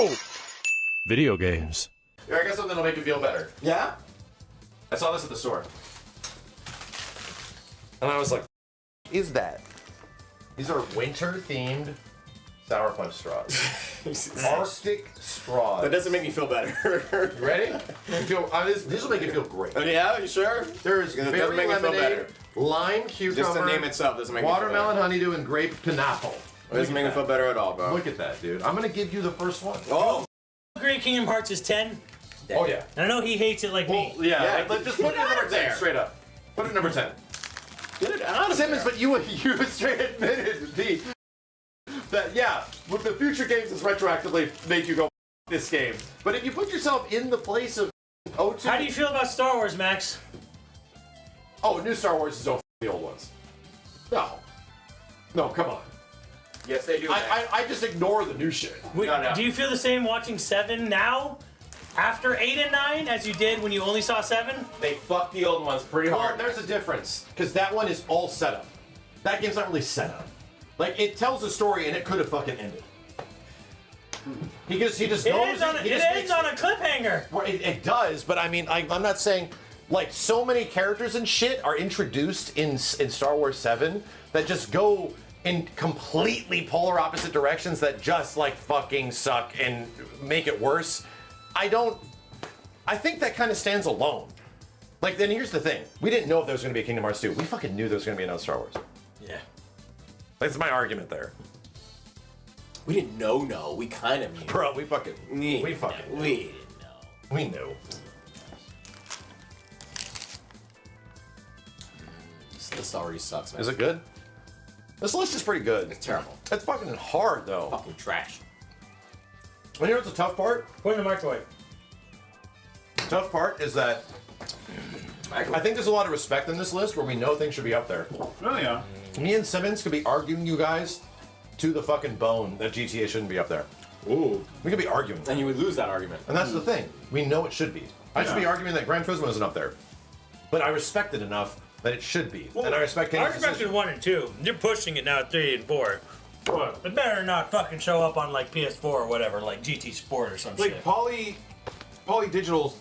No! Video games. Here, I got something that'll make you feel better. Yeah? I saw this at the store. And I was like, is that? These are winter-themed Sour Punch straws. Arctic straws. That doesn't make me feel better. You ready? You feel, these will make you feel great. Yeah, you sure? There's It doesn't berry make me feel lemonade, better. lime cucumber, Just the name itself doesn't make me feel watermelon honeydew, and grape pineapple. It doesn't make me feel better at all, bro. Look at that, dude. I'm gonna give you the first one. Oh! Great Kingdom Hearts is 10. Oh yeah. And I know he hates it like me. Yeah. Just put it at number 10 there. straight up. Put it at number 10. Get it out of Simmons, there. but you straight admitted that yeah, with the future games is retroactively make you go this game. But if you put yourself in the place of O2, How do you feel about Star Wars, Max? oh, new Star Wars is over the old ones. No, come on. Yes, they do. I just ignore the new shit. No. Do you feel the same watching 7 now? After 8 and 9 as you did when you only saw 7? They fucked the old ones pretty Well, hard. there's a difference because that one is all setup. That game's not really set up. Like it tells a story and it could have fucking ended. He just It goes. ends on a it cliffhanger. Well, it does, but I mean, I'm not saying like so many characters and shit are introduced in Star Wars 7 that just go in completely polar opposite directions that just like fucking suck and make it worse. I think that kind of stands alone. Like, then here's the thing. We didn't know if there was going to be a Kingdom Hearts 2. We fucking knew there was going to be another Star Wars. Yeah. That's my argument there. We didn't know, no. We kind of knew. Bro, we fucking knew. We didn't know. We knew. This already sucks, man. Is it good? This list is pretty good. It's terrible. It's fucking hard, though. Fucking trash. And you know what's the tough part? Put it in the microwave. The tough part is that I think there's a lot of respect in this list where we know things should be up there. Oh yeah. Me and Simmons could be arguing you guys to the fucking bone that GTA shouldn't be up there. Ooh. We could be arguing. And you would lose that argument. And that's the thing. We know it should be. I should be arguing that Gran Turismo isn't up there. But I respect it enough that it should be. And I respect Kenny's I respected decision. 1 and 2. You're pushing it now at 3 and 4. What? It better not fucking show up on like PS4 or whatever, like GT Sport or some Like shit. Poly Digital,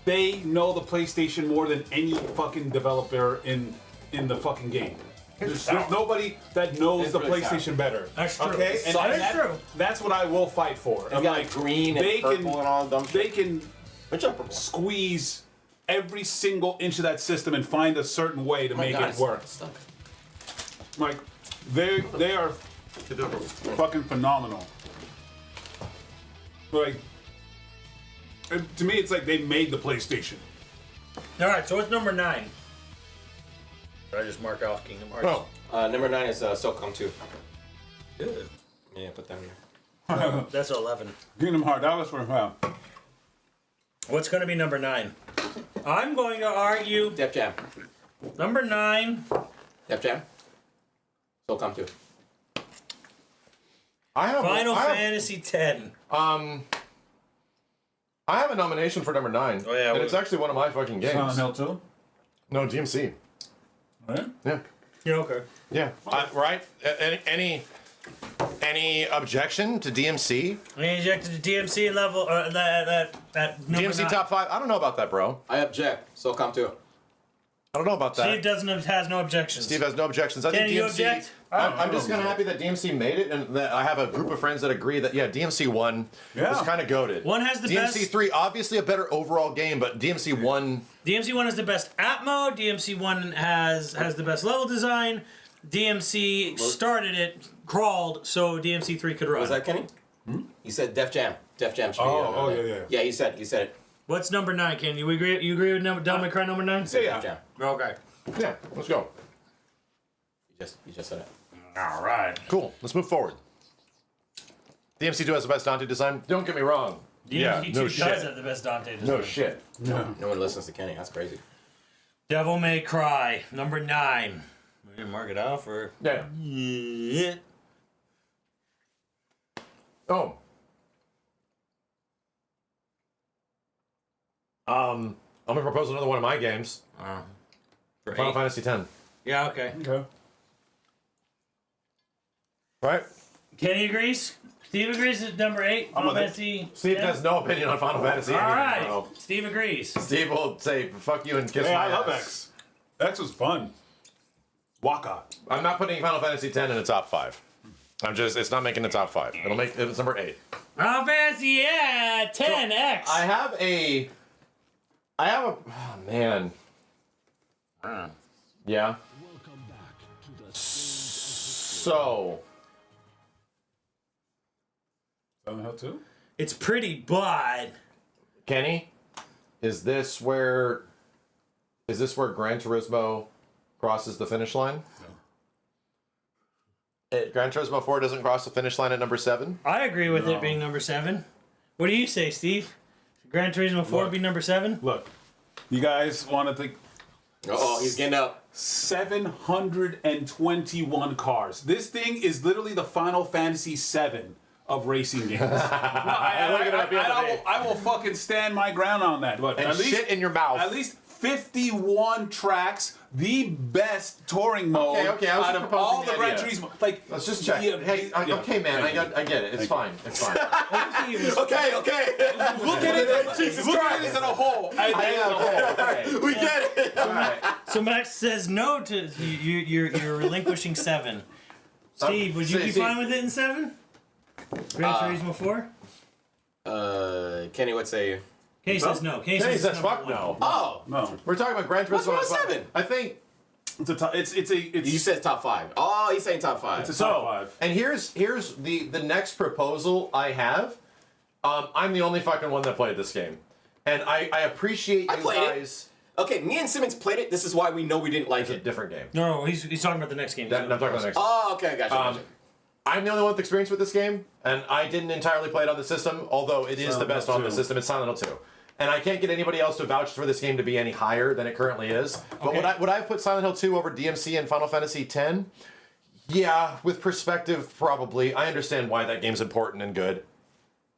they know the PlayStation more than any fucking developer in the fucking game. There's nobody that knows It's the really PlayStation sad. better. That's true. Okay, and That is that- true. That's what I will fight for. It's got like green and purple and all dumb they shit. can Which are purple? squeeze every single inch of that system and find a certain way to make it work. Like they are fucking phenomenal. Like to me, it's like they made the PlayStation. All right, so what's number 9? Did I just mark off Kingdom Hearts? Oh, Number 9 is SOCOM 2. Good. Yeah, put that in there. That's 11. Kingdom Hearts, that was for What's going to be number 9? I'm going to argue Def Jam. number 9. Def Jam. SOCOM 2. Final Fantasy X. I have a nomination for number 9. Oh, yeah, and what- it's actually one of my fucking games. Silent Hill 2. No, DMC. Right? Yeah. Yeah, okay. Yeah. Right? Any objection to DMC? I injected the DMC level, that number DMC 9. top 5? I don't know about that, bro. I object. SOCOM 2. I don't know about that. Steve has no objections. Steve has no objections. I think Can you DMC. object? I'm just kind of happy that DMC made it, and that I have a group of friends that agree that DMC 1 was kind of goated. 1 has the DMC best. 3 obviously a better overall game, but DMC 1. DMC 1 is the best app mode. DMC 1 has the best level design. DMC started it, crawled, so DMC 3 could run. Was that Kenny? He said Def Jam. Def Jam should be yeah. Yeah, he said it. What's number 9, Ken? You agree with Devil May Cry number 9? Yeah. Def Jam. Okay. Yeah, let's go. You just said it. All right. Cool. Let's move forward. DMC 2 has the best Dante design. Don't get me wrong. DMC 2 no does shit. have the best Dante design. No shit. Yeah. No one listens to Kenny. That's crazy. Devil May Cry number 9. We're gonna mark it off or. Yeah. Yeah. Oh. I'm gonna propose another one of my games. For Final 8. Fantasy X. Yeah. Okay. Okay. Right? Kenny agrees. Steve agrees with number 8. Final Fantasy. Steve has no opinion on Final Fantasy. All anyway, right. bro. Steve agrees. Steve will say, fuck you and kiss Hey, my I love ass. X. X was fun. Waka. I'm not putting Final Fantasy X in the top 5. It's not making the top 5. It's number 8. Final Fantasy, yeah, 10X. I have a, oh man. Yeah. So, Silent Hill 2? It's pretty, but Kenny, is this where Gran Turismo crosses the finish line? No. Gran Turismo 4 doesn't cross the finish line at number 7? I agree with it being number 7. What do you say, Steve? Gran Turismo 4 be number 7? Look, you guys want to think Oh, he's getting up. 721 cars. This thing is literally the Final Fantasy VII of racing games. I will fucking stand my ground on that. But And at least, shit in your mouth. At least 51 tracks, the best touring mode Okay, I was out just of all proposing the the Gran idea. Turismo. Like, Let's just check. yeah, Hey, yeah. okay, man, Thank you. I get it. It's fine. It's fine. Okay. Look at it as a whole. Okay. We get it. All right. So Max says no to you're relinquishing 7. Steve, would you be Steve. fine with it in 7? Gran Turismo 4? Kenny would say. Kenny says no. Kenny Kenny says says number fuck 1. no. Oh, No, We're talking about Gran Turismo. What's wrong with 7? I think it's a top. It's you said top 5. Oh, he's saying top 5. It's a so. top 5. And here's the next proposal I have. I'm the only fucking one that played this game, and I appreciate I you played it. guys. Okay, me and Simmons played it. This is why we know we didn't like It's a it. different game. No, he's talking about the next game. I'm talking about the next. Oh, okay, gotcha. I'm the only one with experience with this game, and I didn't entirely play it on the system, although it is the best on the system. It's Silent Hill 2. And I can't get anybody else to vouch for this game to be any higher than it currently is. But Okay. would I put Silent Hill 2 over DMC and Final Fantasy X? Yeah, with perspective, probably. I understand why that game's important and good.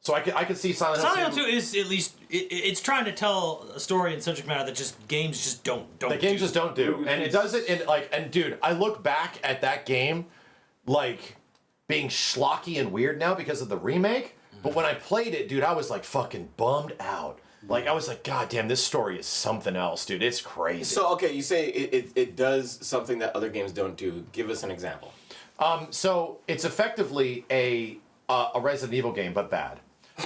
So I could see Silent Hill 2. Silent Hill 2 is at least it's trying to tell a story in subject matter that just games just don't. The games just don't do, and it does it in and dude, I look back at that game, like being schlocky and weird now because of the remake. But when I played it, dude, I was like fucking bummed out. Like I was like, God damn, this story is something else, dude. It's crazy. So okay, you say it does something that other games don't do. Give us an example. So it's effectively a Resident Evil game, but bad.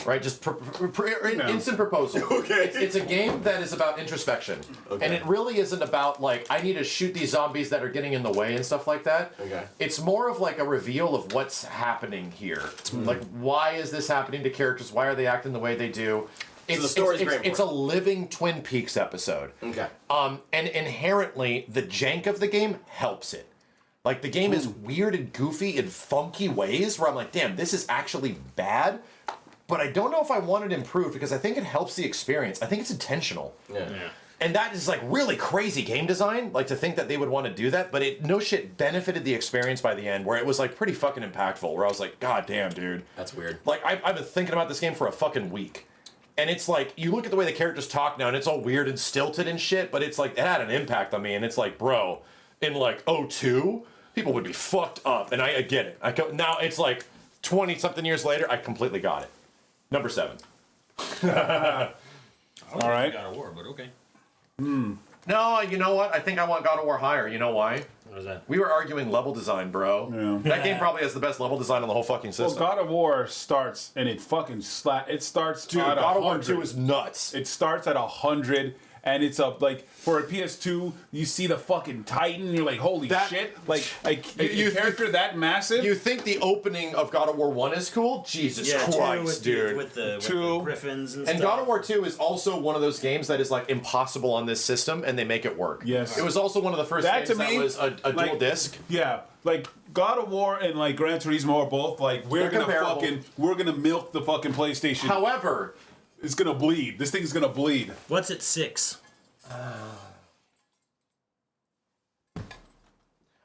Right, just instant proposal. Okay. It's a game that is about introspection, and it really isn't about like I need to shoot these zombies that are getting in the way and stuff like that. Okay. It's more of like a reveal of what's happening here. Like, why is this happening to characters? Why are they acting the way they do? It's, the story's very it's a living Twin Peaks episode. Okay. And inherently, the jank of the game helps it. Like, the game is weird and goofy in funky ways where I'm like, damn, this is actually bad. But I don't know if I want it improved because I think it helps the experience. I think it's intentional. Yeah. And that is like really crazy game design, like to think that they would want to do that, but it no shit benefited the experience by the end where it was like pretty fucking impactful, where I was like, God damn, dude. That's weird. Like, I've been thinking about this game for a fucking week. And it's like, you look at the way the characters talk now, and it's all weird and stilted and shit, but it's like, it had an impact on me, and it's like, bro, in like 02, people would be fucked up, and I get it. Now it's like 20-something years later, I completely got it. Number 7. All right. God of War, but okay. No, you know what? I think I want God of War higher. You know why? What is that? We were arguing level design, bro. Yeah. That game probably has the best level design on the whole fucking Well, system. God of War starts and it fucking It starts Dude, at God of War 100. 2 is nuts. It starts at 100, and it's up like for a PS2. You see the fucking Titan, you're like, holy That- shit! Like a You- character that massive. You think the opening of God of War 1 is cool? Jesus Yeah, Christ, dude. with the Two. griffins and And stuff. God of War 2 is also one of those games that is like impossible on this system, and they make it work. Yes. It was also one of the first That games to me, that was a like- dual disc. Yeah, like God of War and like Gran Turismo are both like They're comparable. we're gonna milk the fucking PlayStation. However, It's gonna bleed. This thing's gonna bleed. What's at 6?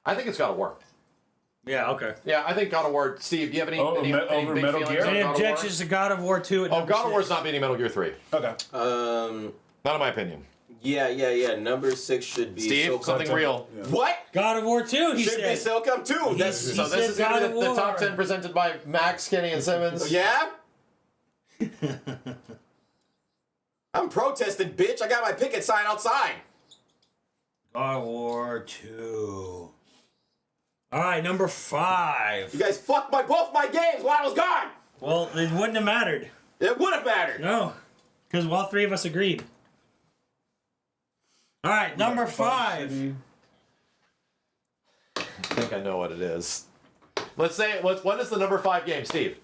I think it's God of War. Yeah, okay. Yeah, I think God of War. Steve, do you have any, Oh, any over big Metal feelings Gear? on Any God of War? objections to God of War 2 at Oh, number God of 6? War's not beating Metal Gear 3. Okay. Not in my opinion. Yeah. Number 6 should be Steve, Silk something Come. real. What? God of War 2, he Should be said. Silk Come 2. That's So said this is going to God be of the top War. 10 presented by Max, Kenny, and Simmons. yeah. I'm protesting, bitch. I got my picket sign outside. God of War 2. All right, number 5. You guys fucked both my games while I was gone. Well, it wouldn't have mattered. It would have mattered. No, because all 3 of us agreed. All right, number 5. I think I know what it is. Let's say, what is the number 5 game, Steve?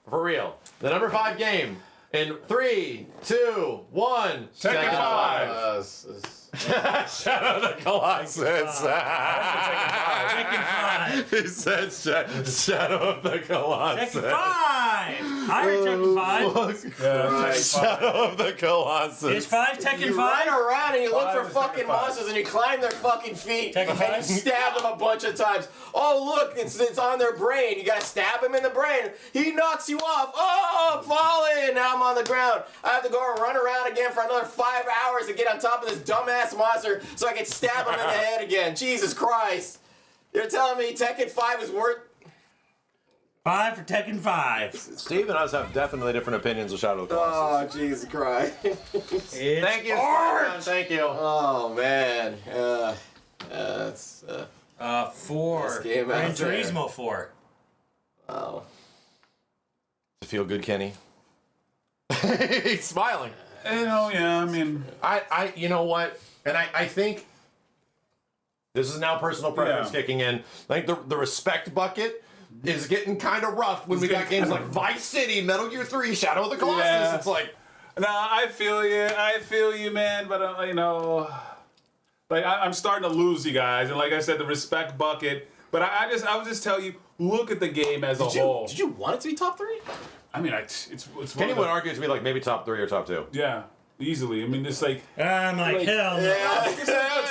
For real. The number 5 game in 3, 2, 1. Tekken 5. Shadow of the Colossus. Tekken 5. He said Shadow of the Colossus. Tekken 5. I heard Tekken 5. Shadow of the Colossus. Is 5 Tekken You 5? run around and you look for 5 is fucking Tekken 5. monsters and you climb their fucking feet Tekken and 5? you stab them a bunch of times. Oh look, it's on their brain. You gotta stab him in the brain. He knocks you off. Oh, I'm falling. Now I'm on the ground. I have to go and run around again for another 5 hours to get on top of this dumbass monster so I can stab him in the head again. Jesus Christ. You're telling me Tekken 5 is worth... 5 for Tekken 5. Steve and us have definitely different opinions of Shadow of the Colossus. Oh, Jesus Christ. It's Thank you, art. Spider-Man. Thank you. Oh, man. It's... 4. Best game Gran out there. Turismo 4. wow. Does it feel good, Kenny? He's smiling. Yeah, I mean, I you know what? And I think this is now personal preference Yeah. kicking in. I think the respect bucket is getting kind of rough when we got games like Vice City, Metal Gear 3, Shadow of the Colossus. Yeah. It's like, no, I feel you, man. But like I'm starting to lose you guys, and like I said, the respect bucket. But I would just tell you, look at the game as a whole. Did you want it to be top 3? I mean, it's one Kenny of would the, argue to be like maybe top 3 or top 2. yeah, easily. I mean, it's like. I'm like, hell no.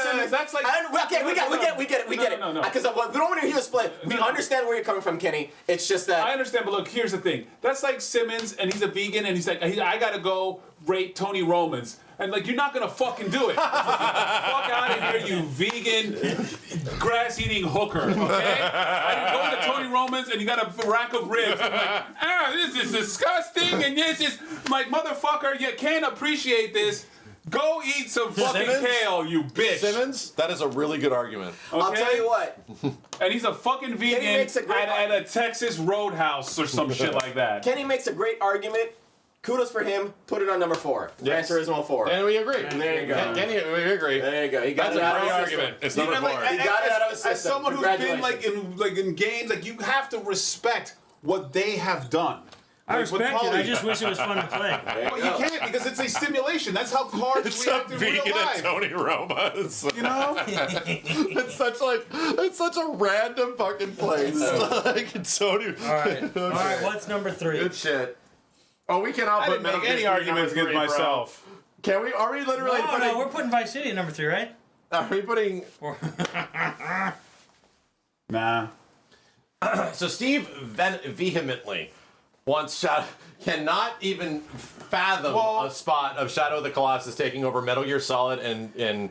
Simmons, that's like. Okay, we get it. No. Because we don't want to hear the split. We understand where you're coming from, Kenny. It's just that. I understand, but look, here's the thing. That's like Simmons, and he's a vegan, and he's like, I gotta go rate Tony Roman's. And like, you're not gonna fucking do it. Fuck out of here, you vegan, grass-eating hooker. Okay? I go to Tony Roman's, and you got a rack of ribs. I'm like, this is disgusting, and this is like, motherfucker, you can't appreciate this. Go eat some fucking Simmons? kale, you bitch. Simmons, that is a really good argument. I'll Okay? tell you what. And he's a fucking vegan makes a great at a Texas Roadhouse or some shit like that. Kenny makes a great argument. Kudos for him. Put it on number 4. Yes. Gran Turismo 4. And we agree. There you go. Kenny, we agree. There you go. He got That's it a out great of his system. argument. It's number 4. He got it out of his As system. someone who's been Congratulations. in games, like you have to respect what they have done. I Like, with respect it. I Poly. just wish it was fun to play. Well, you can't because it's a stimulation. That's how cards It's react a in real vegan and life. Tony Roma's. You know? It's such a random fucking place. Like Tony. All right, what's number 3? Good shit. Oh, we can all I put didn't Metal make Gear any 3 arguments number against 3, bro. myself. Can we? Are we literally No, putting? we're putting Vice City at number 3, right? Are we putting? Nah. So Steve vehemently wants cannot even fathom a spot of Shadow of the Colossus taking over Metal Gear Solid and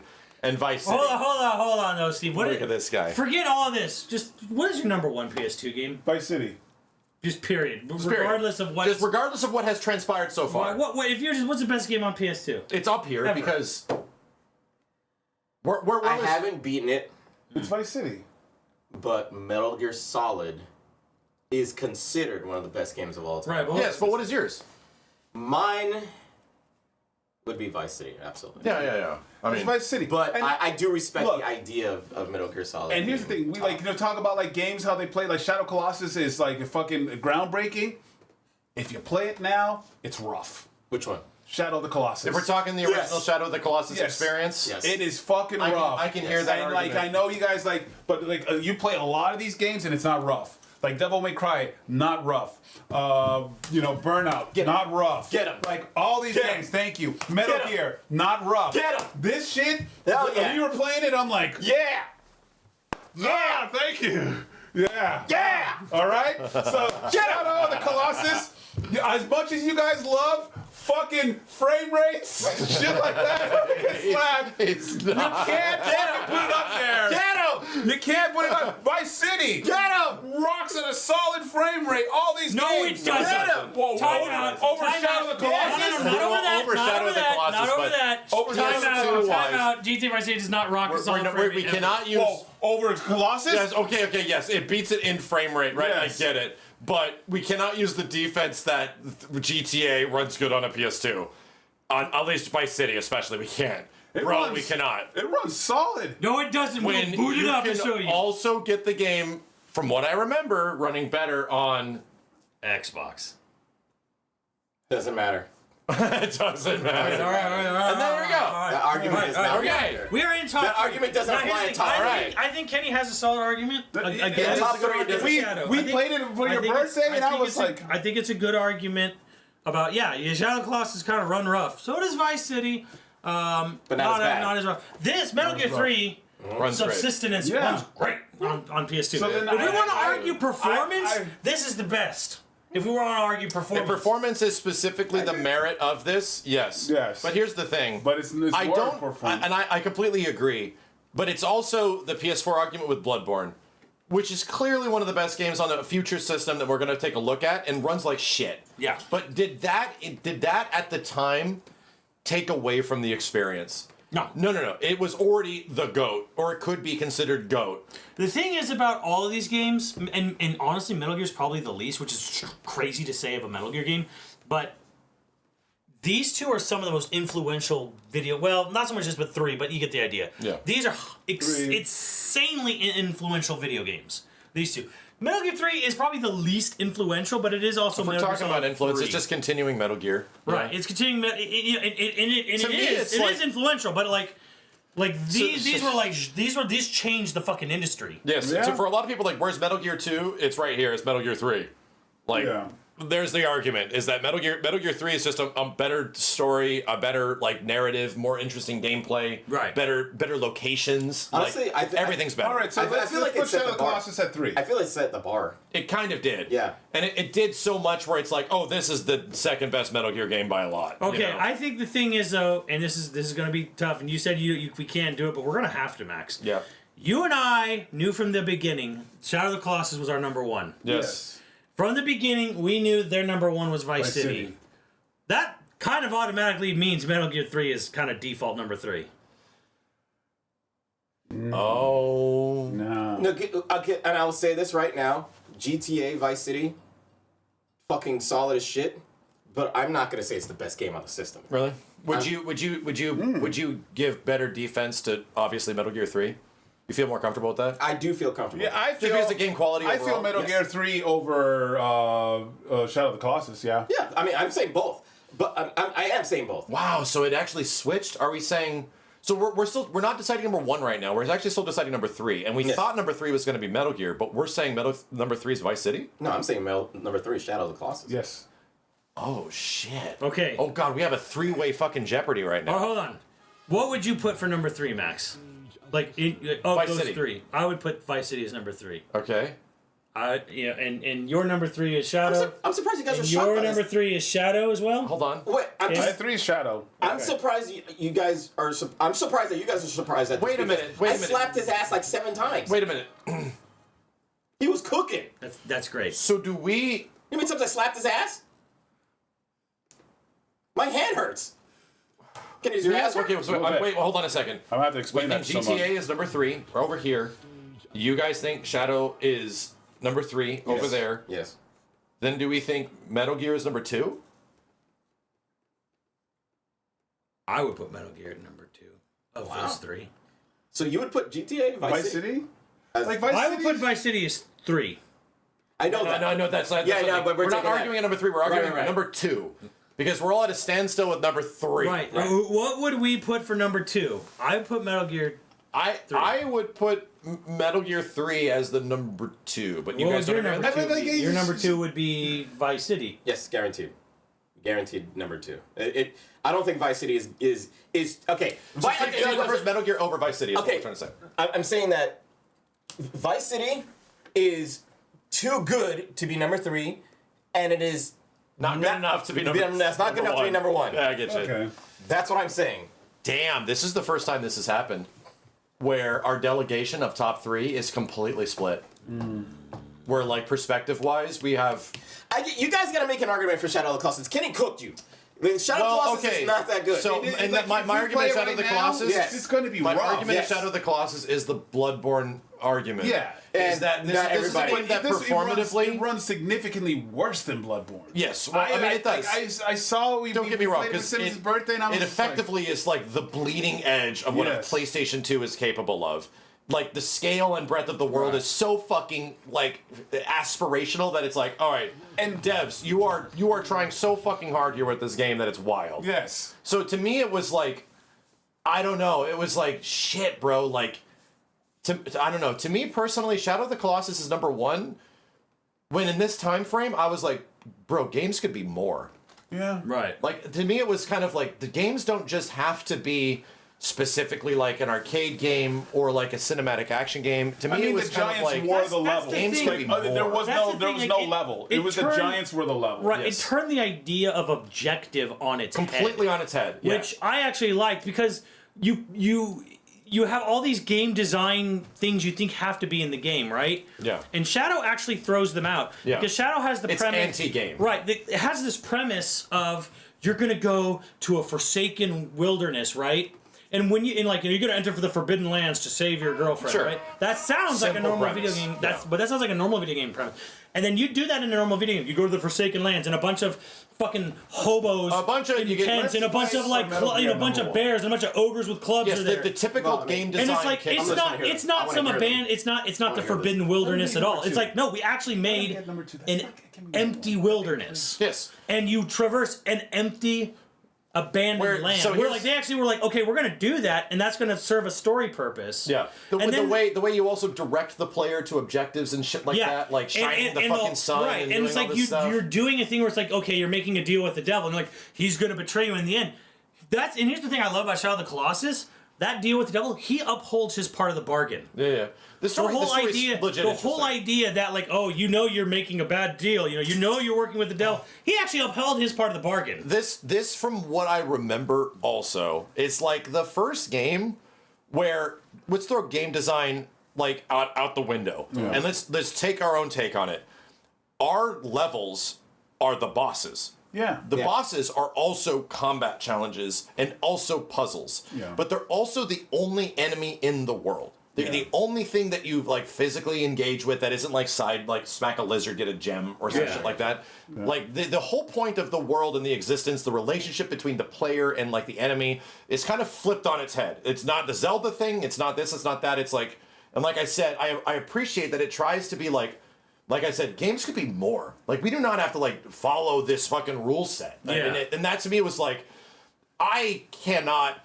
Vice City. Hold on, though, Steve. Look at this guy. Forget all this. Just what is your number 1 PS2 game? Vice City. Just period. Just period. Regardless of what. Just regardless of what has transpired so far. What if you're just? What's the best game on PS2? It's up here Ever. because I haven't beaten it, It's Vice City. but Metal Gear Solid is considered one of the best games of all time. Right, but Yes, but what is yours? Mine would be Vice City, absolutely. Yeah. I It's mean, Vice City. But And- I do respect look. the idea of Metal Gear Solid. And here's the thing, we talk about like games how they play. Like Shadow Colossus is like fucking groundbreaking. If you play it now, it's rough. Which one? Shadow of the Colossus. if we're talking the original Yes. Shadow of the Colossus Yes. experience, Yes. it is fucking I can- rough. I can hear that And like argument. I know you guys like, but like you play a lot of these games and it's not rough. Like Devil May Cry, not rough. Burnout, not rough. Get 'em. Like all these Get 'em. games. Thank you. Metal Get 'em. Gear, not rough. Get 'em. This shit. Hell when yeah. you were playing it, I'm like, Yeah! yeah, thank you. Yeah. Yeah! All right. So Shadow of the Colossus. As much as you guys love fucking frame rates, shit like that. Get slapped. It's You not. can't fucking put it up there. Get him! You can't put it up. Vice City. Get him! Rocks at a solid frame rate. All these No, games. it doesn't. Get him! Whoa, Time whoa, out. overshadow Time the out. Colossus. No, not over that. Overshadow Not over the that. Colossus, Not over but that. overshadow Time out. PS2 Time wise. out. GTA Vice City does not rock a solid frame We rate cannot use. Whoa, over Colossus? Yes, okay, yes, it beats it in frame rate, right? Yes. I get it, but we cannot use the defense that GTA runs good on a PS2. On at least Vice City, especially, we can't. We cannot. It runs solid. No, it doesn't. We'll When boot it you up can and show you. also get the game, from what I remember, running better on Xbox. Doesn't matter. it doesn't matter. All right. And there we go. That argument is not okay. there. We are in top. That argument doesn't Now, here's apply the in thing. top right. I think Kenny has a solid argument. Yeah, top three, it doesn't- We played it for your birthday, and I was like, I think it's a good argument about Shadow of the Colossus kind of run rough. So does Vice City. But not as bad. Not as rough. This Metal Gear 3 Runs great. subsistence Yeah. runs great on PS2. So then if we want to I- argue performance, I- this is the best. If we want to argue If performance, performance is specifically the merit of this, yes. Yes. But here's the thing. But it's I more don't, performance. and I completely agree. But it's also the PS4 argument with Bloodborne, which is clearly one of the best games on the future system that we're going to take a look at, and runs like shit. Yeah. But did that at the time take away from the experience? No. It was already the GOAT, or it could be considered GOAT. the thing is about all of these games, and honestly, Metal Gear's probably the least, which is crazy to say of a Metal Gear game, but these two are some of the most influential video. Well, not so much just with 3, but you get the idea. Yeah. These are Three. insanely influential video games. These two. Metal Gear 3 is probably the least influential, but it is also If we're Metal Gear talking about Solid influence, 3. it's just continuing Metal Gear. Right, Yeah. it's continuing, and it To me, it's is like- influential, but these so- these changed the fucking industry. Yes. Yeah. So for a lot of people, like, where's Metal Gear 2? It's right here. It's Metal Gear 3. Like, Yeah. there's the argument is that Metal Gear 3 is just a better story, a better like narrative, more interesting gameplay, Right. better locations. Honestly, like, everything's better. All right, so I let's feel like put it's set Shadow the of the bar. Colossus at 3. I feel it set the bar. It kind of did. Yeah. And it did so much where it's like, oh, this is the second best Metal Gear game by a lot. you Okay, know? I think the thing is though, and this is going to be tough. And you said we can't do it, but we're going to have to, Max. Yeah. You and I knew from the beginning, Shadow of the Colossus was our number one. Yes. From the beginning, we knew their number one was Vice City. City. That kind of automatically means Metal Gear 3 is kind of default number 3. Oh. No. No, okay, and I will say this right now: GTA Vice City, fucking solid as shit. But I'm not gonna say it's the best game on the system. Really? Would you give better defense to obviously Metal Gear 3? You feel more comfortable with that? I do feel comfortable. Yeah, I Just feel because the game quality I feel overall? Metal Yes. Gear 3 over Shadow of the Colossus, yeah. Yeah, I mean, I'm saying both, but I am saying both. Wow, so it actually switched? Are we saying so we're not deciding number 1 right now. We're actually still deciding number 3. And we Yes. thought number 3 was going to be Metal Gear, but we're saying number 3 is Vice City? No, I'm saying number 3 is Shadow of the Colossus. Yes. Oh shit. Okay. Oh god, we have a 3-way fucking Jeopardy right Oh, now. hold on. What would you put for number 3, Max? Like of Vice those City. 3, I would put Vice City as number 3. Okay. And your number 3 is Shadow. I'm surprised you guys are And shocked your by number this. 3 is Shadow as well. Hold on. Wait, I'm Yeah. I just. had 3 Shadow. I'm Okay. surprised you guys are. I'm surprised that you guys are surprised at this. Wait a because minute, wait a I minute. slapped his ass like 7 times. Wait a minute. He was cooking. That's great. So do we You know how many times I slapped his ass? My hand hurts. Can you do your ass hurt? Okay, so Little bit. wait, hold on a second. I'm gonna have to We explain think that to GTA someone. is number 3. We're over here. You guys think Shadow is number 3 over Yes. there. Yes. Then do we think Metal Gear is number 2? I would put Metal Gear at number 2 of those 3. So you would put GTA Vice City? Like Vice I would City? put Vice City as 3. I know that. No, that's not. Yeah, that's no, not but we're we're not taking that. arguing at number 3. We're arguing right. at number 2 because we're all at a standstill with number 3. Right. What would we put for number 2? I would put Metal Gear. I would put Metal Gear 3 as the number 2, but you What guys would don't your agree on number that? 2 like, be? it's Your just- number 2 would be Vice City. Yes, guaranteed. Guaranteed number 2. I don't think Vice City is okay. So you prefer Metal Gear over Vice City is what Okay. we're trying to say. I'm saying that Vice City is too good to be number 3, and it is Not good enough to be number. That's not good enough to be number one. Yeah, I get you. Okay. That's what I'm saying. Damn, this is the first time this has happened, where our delegation of top 3 is completely split. Where, like, perspective-wise, we have. You guys got to make an argument for Shadow of the Colossus. Kenny cooked you. Shadow of the Colossus is not that good. So, my argument is Shadow of the Colossus. Yes. It's going to be My rough. argument Yes. of Shadow of the Colossus is the Bloodborne argument. Yeah. Is that this is a game that performatively it runs significantly worse than Bloodborne. Yes, well, I mean it does. I saw Don't get me wrong, played it with because Simmons' birthday, and I was it just effectively is like the bleeding edge of what Yes. a PlayStation 2 is capable of. Like the scale and breadth of the world is so fucking like aspirational that it's like, all right, and devs, you are trying so fucking hard here with this game that it's wild. yes. So to me, it was like, I don't know, it was like shit, bro. Like, I don't know. To me personally, Shadow of the Colossus is number 1. When in this time frame, I was like, bro, games could be more. Yeah. Right. Like, to me, it was kind of like the games don't just have to be specifically like an arcade game or like a cinematic action game. To me, I mean, it was the kind Giants of like were the that's level. the games thing. could be more. There was That's the there thing, was like, no it- level. it It was the turned- Giants were the level. Right. Yes. It turned the idea of objective on its completely head, on its head. which I actually liked because you have all these game design things you think have to be in the game, right? Yeah. And Shadow actually throws them out. Yeah. Because Shadow has the It's premise. anti-game. Right. It has this premise of you're gonna go to a forsaken wilderness, right? And when you're gonna enter for the Forbidden Lands to save your girlfriend, Sure. right? That sounds like a Simple normal premise. video game. Yeah. But that sounds like a normal video game premise. And then you do that in a normal video game. You go to the Forsaken Lands and a bunch of fucking hobos, A bunch of- in you get- tents, and a bunch of like Metal Gear a bunch of number bears and a bunch of ogres with clubs yes, are there. the typical No, game design. And it's like kicks it's in. not hear it's this. I not wanna some hear abandoned this. it's not the hear forbidden wilderness at all. number It's two. like no, we actually made get number two. That's an not- I can't be empty wilderness. Yes. And you traverse an empty abandoned Where- land. so We're here's- like they actually were like, okay, we're gonna do that, and that's gonna serve a story purpose. Yeah, the way you also direct the player to objectives and shit like that, like shining the fucking sun, right? and And it's doing all like this stuff. you're doing a thing where it's like, okay, you're making a deal with the devil, and like he's gonna betray you in the end. And here's the thing I love about Shadow of the Colossus: that deal with the devil, he upholds his part of the bargain. Yeah. The The whole idea, that like, oh, you're making a bad deal. You know you're working with the devil. He actually upheld his part of the bargain. This from what I remember also is like the first game where let's throw game design like out the window and let's take our own take on it. Our levels are the bosses. Yeah. The bosses are also combat challenges and also puzzles. Yeah. But they're also the only enemy in the world. The only thing that you like physically engage with that isn't like smack a lizard, get a gem or some shit like that. Yeah. Like the whole point of the world and the existence, the relationship between the player and like the enemy is kind of flipped on its head. It's not the Zelda thing. It's not this. It's not that. It's like, and like I said, I appreciate that it tries to be like I said, games could be more. Like we do not have to like follow this fucking rule set. Yeah. And that to me was like, I cannot.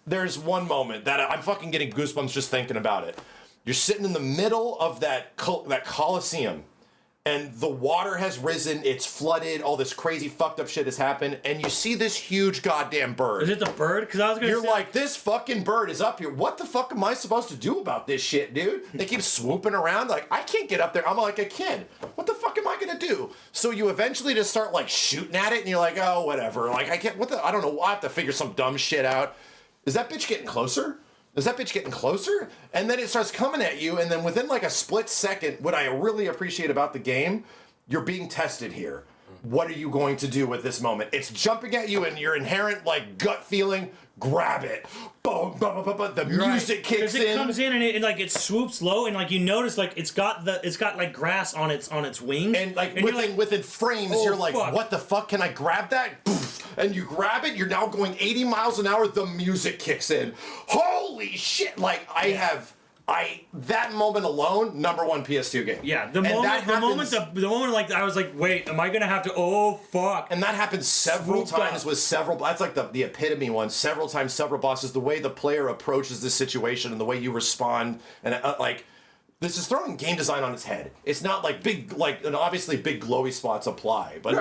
There's one moment that I'm fucking getting goosebumps just thinking about it. You're sitting in the middle of that Colosseum, and the water has risen, it's flooded, all this crazy fucked up shit has happened, and you see this huge goddamn bird. Is it the bird? Because I was gonna. You're say, like, this fucking bird is up here. What the fuck am I supposed to do about this shit, dude? They keep swooping around. Like, I can't get up there. I'm like a kid. What the fuck am I gonna do? So you eventually just start like shooting at it, and you're like, oh, whatever. Like, I don't know. I'll have to figure some dumb shit out. Is that bitch getting closer? Is that bitch getting closer? And then it starts coming at you, and then within like a split second, what I really appreciate about the game, you're being tested here. What are you going to do with this moment? It's jumping at you, and your inherent like gut feeling, grab it. Boom, boom, boom, boom. The music kicks in. Because it comes in and it swoops low, and like you notice like it's got like grass on its wings, And like you're within frames, oh, you're like, fuck. what the fuck? Can I grab that? Poof. And you grab it, you're now going 80 miles an hour, the music kicks in. Holy shit! Like that moment alone, #1 PS2 game. Yeah, the And moment that happens- like I was like, wait, am I gonna have to? Oh fuck! And that happens several Swooped times up. with several. That's like the epitome one. Several times, several bosses. The way the player approaches this situation and the way you respond, and like this is throwing game design on its head. It's not like big, and obviously big glowy spots apply, but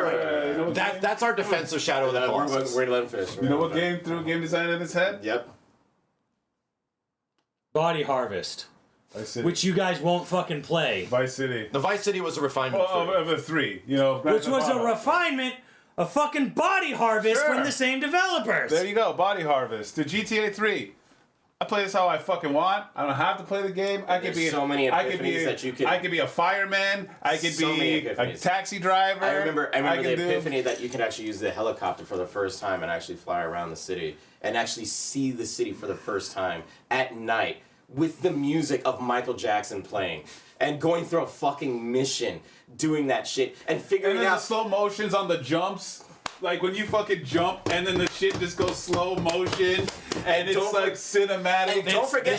that's our defense of Shadow of the Colossus. We're letting finish. You know what game threw game design in his head? Yep. Body Harvest. Vice City. which you guys won't fucking play. Vice City. The Vice City was a refinement. Well, of the 3, you know. Which was a refinement of fucking Body Harvest Sure. from the same developers. There you go, Body Harvest. The GTA 3. I play this how I fucking want. I don't have to play the game. I could There's be so many epiphanies that you could- I could be a fireman. I could So many be a epiphanies. taxi driver. I remember can the do- epiphany that you can actually use the helicopter for the first time and actually fly around the city and actually see the city for the first time at night with the music of Michael Jackson playing and going through a fucking mission doing that shit and And figuring then the out. slow motions on the jumps. Like when you fucking jump and then the shit just goes slow motion and it's don't like cinematic. And don't forget,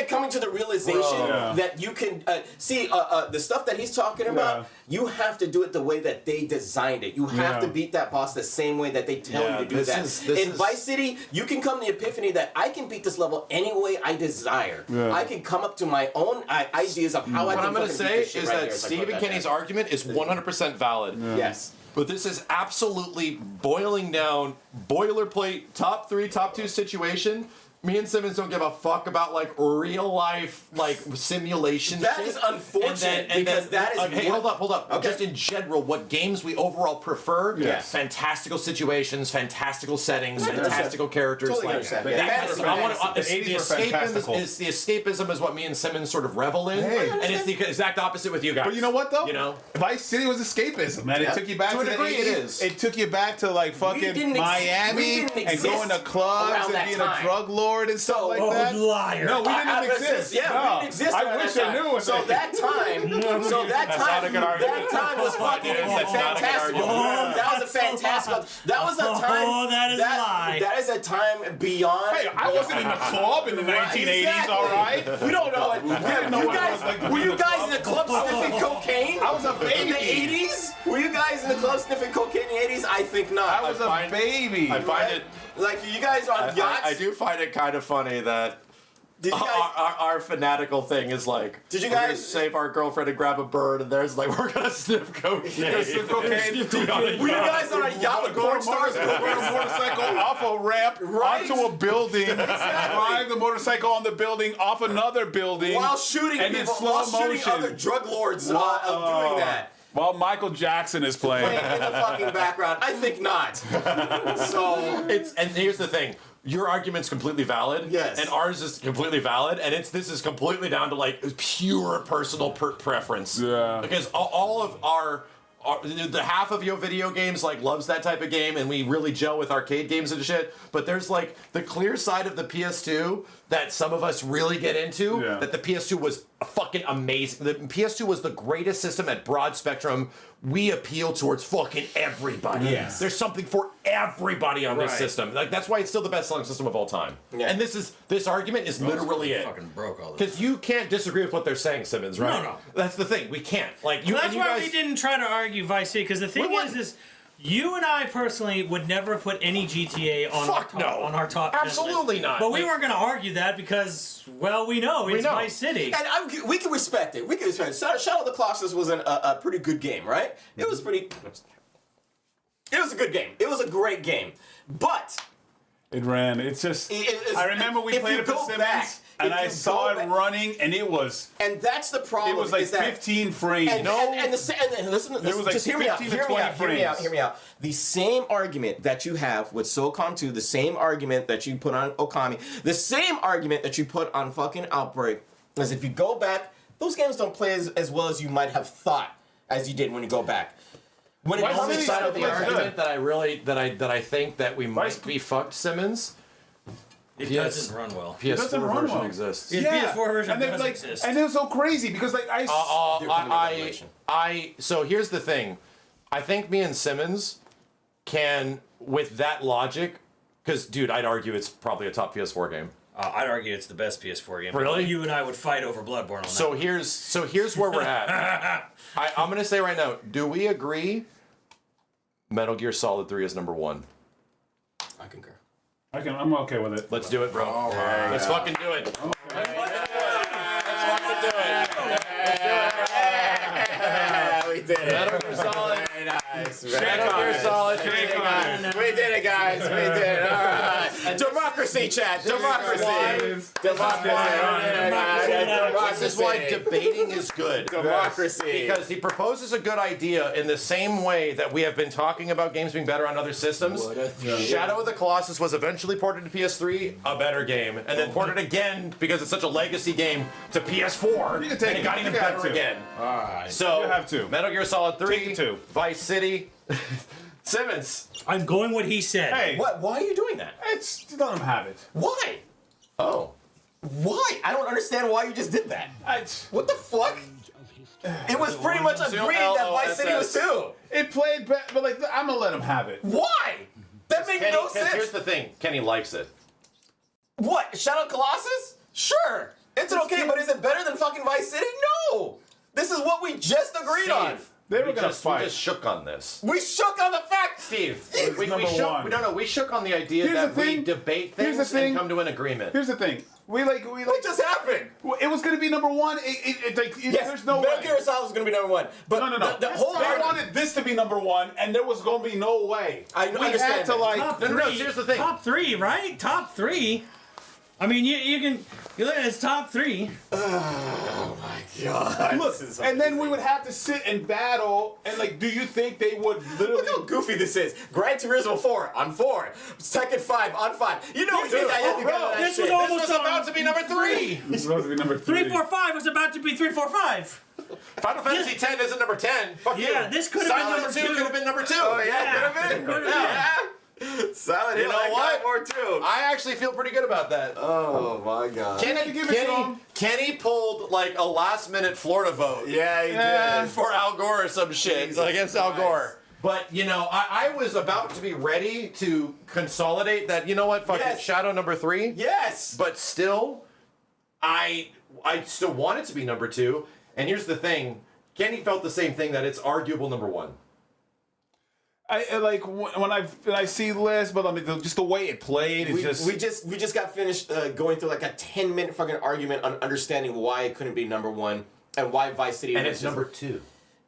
coming to the realization that you can see the stuff that he's talking about. Yeah. You have to do it the way that they designed it. You have to beat that boss the same way that they tell you to do that. In Vice City, you can come to the epiphany that I can beat this level any way I desire. Yeah. I can come up to my own ideas of how I What can I'm going to fucking say beat this shit is right that here. It's like, Stephen fuck that, Kenny's man. argument is 100% valid. Yes. But this is absolutely boiling down boilerplate top 3, top 2 situation. Me and Simmons don't give a fuck about like real life like simulation That shit. is unfortunate because that is hey, what- hold up. Okay. Just in general, what games we overall prefer? Yes. Fantastical situations, fantastical settings, understand. fantastical characters. Totally like understand. that Yeah, kind of fantasy, stuff. I want fantasy. The the 80s were fantastical. escapism is what me and Simmons sort of revel in, Hey. and it's the exact opposite with you guys. But you know what though? You know. Vice City was escapism, man. Yeah. It took you back To to, a the degree, it 80s. is. It took you back to like fucking didn't Miami and exist going to clubs around and that being time. a drug lord and stuff like that. Liar. No, we didn't exist. Yeah, no. we didn't exist. I around wish that I time. knew. So that time, not a good argument. that time was fucking That's not a good fantastical. argument. That was a fantastical. That was a time. Oh, that is a lie. That is a time beyond. Hey, I wasn't in the club in the 1980s, Exactly. all right? We don't know it. didn't know You what it guys, was like to were be in you the guys club. in the club sniffing cocaine? I was a In the baby. 80s? Were you guys in the club sniffing cocaine in the 80s? I think not. I was a baby. I find it. Like you guys on yachts. I do find it kind of funny that Did you guys? our fanatical thing is like, Did you we're gonna guys- save our girlfriend and grab a bird, and there's like, we're gonna sniff cocaine. Sniff cocaine. Were you guys on a yacht with porn stars? Go on a motorcycle off a ramp Right? onto a building, drive the motorcycle on the building off another building While shooting and in people, slow while shooting motion. other drug lords doing that. While Michael Jackson is Playing playing. in the fucking background. I think not. So And here's the thing. Your argument's completely valid. Yes. And ours is completely valid. And this is completely down to like pure personal preference. Yeah. Because all of the half of Yo Video Games like loves that type of game, and we really gel with arcade games and shit. But there's like the clear side of the PS2 that some of us really get into. Yeah. That the PS2 was fucking amazing. The PS2 was the greatest system at broad spectrum. We appeal towards fucking everybody. Yes. There's something for everybody on this Right. system. Like that's why it's still the best selling system of all time. Yeah. And this argument is literally it. Fucking broke all this. Because you can't disagree with what they're saying, Simmons, right? No. That's the thing. We can't. Like you. Well, and that's you why guys, we didn't try to argue Vice City, because the thing We wouldn't. is you and I personally would never put any GTA on Fuck our top, no. on our top 10 Absolutely list. not. But we Like- weren't going to argue that because, well, we know it's know. Vice City. and we can respect it. We can respect it. Shadow of the Colossus was a pretty good game, right? It was pretty. It was a good game. It was a great game, but It ran. It's just. I remember we if played you it for go Simmons, back- and if I you saw go it back- running, and it was. and that's the problem. It was like is that 15 frames. And, and listen, was like just hear me out. 15 to Hear me 20 out. Hear me out. frames. Hear me out. The same argument that you have with SOCOM 2, the same argument that you put on Okami, the same argument that you put on fucking Outbreak, is if you go back, those games don't play as well as you might have thought as you did when you go back. When it Vice comes to City side of the plays argument, argument that I really that I think that we might be fucked, Simmons. It Yes. doesn't run well. PS4 doesn't run version well. exists. Yeah. PS4 version and then, does like, exist. and it was so crazy because like So here's the thing. I think me and Simmons can, with that logic, because dude, I'd argue it's probably a top PS4 game. I'd argue it's the best PS4 game. Really? You and I would fight over Bloodborne on So that. here's where we're at. I'm gonna say right now, do we agree Metal Gear Solid 3 is number 1? I concur. I'm okay with it. Let's do it, bro. Let's fucking do it. Let's fucking do it. Yeah, we did it. Metal Gear Solid. Very nice. Metal Gear Solid. We did it, guys. We did it. All right. Democracy. Democracy, chat. Democracy. This is why debating is good. Democracy. Because he proposes a good idea in the same way that we have been talking about games being better on other systems. Shadow of the Colossus was eventually ported to PS3, a better game, and then ported again because it's such a legacy game to PS4. You can take and it got even better again. Alright. So You have to. Metal Gear Solid 3, Take the two. Vice City, Simmons. I'm going what he said. Hey, What? Why are you doing that? it's let them have it. Why? Oh. Why? I don't understand why you just did that. It's, What the fuck? It was pretty much agreed that Vice City was too. it played, but like I'm gonna let them have it. Why? That made no sense. Here's the thing, Kenny likes it. What? Shadow Colossus? Sure. It's okay, but is it better than fucking Vice City? No. This is what we just agreed on. They were we gonna just, fight. We just shook on this. We shook on the fact. Steve, we number shook. one. We shook on the idea Here's that the we thing. debate Here's the things thing. and come to an agreement. Here's the thing. We What just happened? it was gonna be number one. Yes, There's no Metal way. Gear Solid was going to be number one. But No. The whole They argument. wanted this to be number one, and there was gonna be no way. I we understand had to that. like. Top No, three. here's the thing. Top three, right? Top three. I mean, you can. You look at it's top three. Oh my god. Look, This is and then we amazing. would have to sit and battle, and like, do you think they would literally? Look how goofy this is. Gran Turismo 4 on 4. Tekken 5 on 5. You know This he's was- I have to get bro, that this shit. was almost This was about to be number 3. This is supposed to be number 3, 4, 5 was about to be 3, 4, 5. Final Fantasy X isn't number 10. Fuck Yeah, you. this could have been Silent number Hill 2 2. could have been number 2. Oh yeah, could have been. Could've been. Yeah. Silent Hill, You know I what? got more too. I actually feel pretty good about that. Oh my god. had to give it to him. Kenny pulled like a last minute Florida vote. Yeah, he Yeah. did. For Al Gore or some shit Jesus against Al Christ. Gore. But you know, I was about to be ready to consolidate that. You know what? Fucking Yes. Shadow number 3. Yes. But still, I still want it to be number 2. And here's the thing: Kenny felt the same thing, that it's arguable number 1. I like when I see the list, but I mean just the way it played, it's we just got finished going through like a 10-minute fucking argument on understanding why it couldn't be number 1 and why Vice City And was it's just- number 2.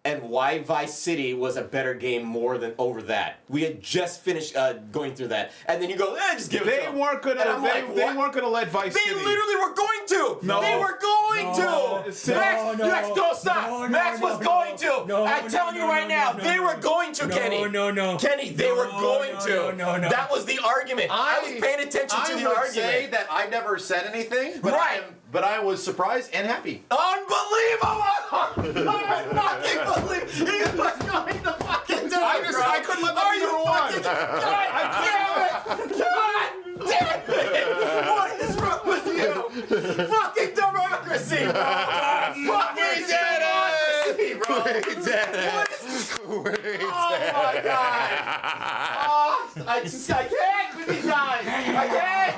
and why Vice City was a better game more than over that. We had just finished going through that, and then you go, just give it to They them. weren't gonna. And I'm like, They what? weren't gonna let Vice They City. literally were going to. No. They were going No. to. No, Max, no. Max, don't stop. No, no, Max no, was no. going to. No, I'm no, telling no, you right no, now, no, they no, were no. going to, Kenny. No. Kenny, they were going No, to. no. That was the argument. I was paying attention to the I would argument. say that I never said anything, but Right. but I was surprised and happy. Unbelievable! I fucking believe he was going to fucking do it, I couldn't let that Are be you number one. fucking... God damn it! What is wrong with you? Fucking democracy, bro! Fucking democracy, bro! We did it. What is... Oh my god! Oh, I can't with these guys! I can't!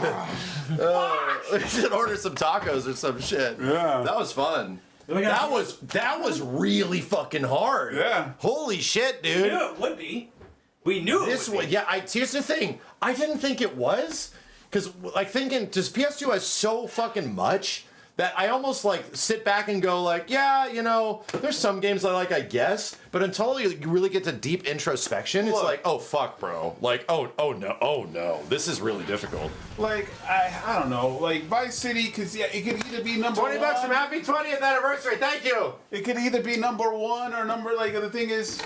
We should order some tacos or some shit. Yeah. That was fun. That was really fucking hard. Yeah. Holy shit, We dude. knew it would be. We knew it This would was, be. yeah, here's the thing. I didn't think it was. Because, like, thinking, just PS2 has so fucking much that I almost, like, sit back and go, like, yeah, you know, there's some games I like, I guess. But until you really get to deep introspection, it's Look. like, oh, fuck, bro. Like, oh, no. This is really difficult. Like I don't know, like Vice City, because yeah, it could either be number 20 one. bucks from happy 20th anniversary. Thank you. It could either be number 1 or number like the thing is,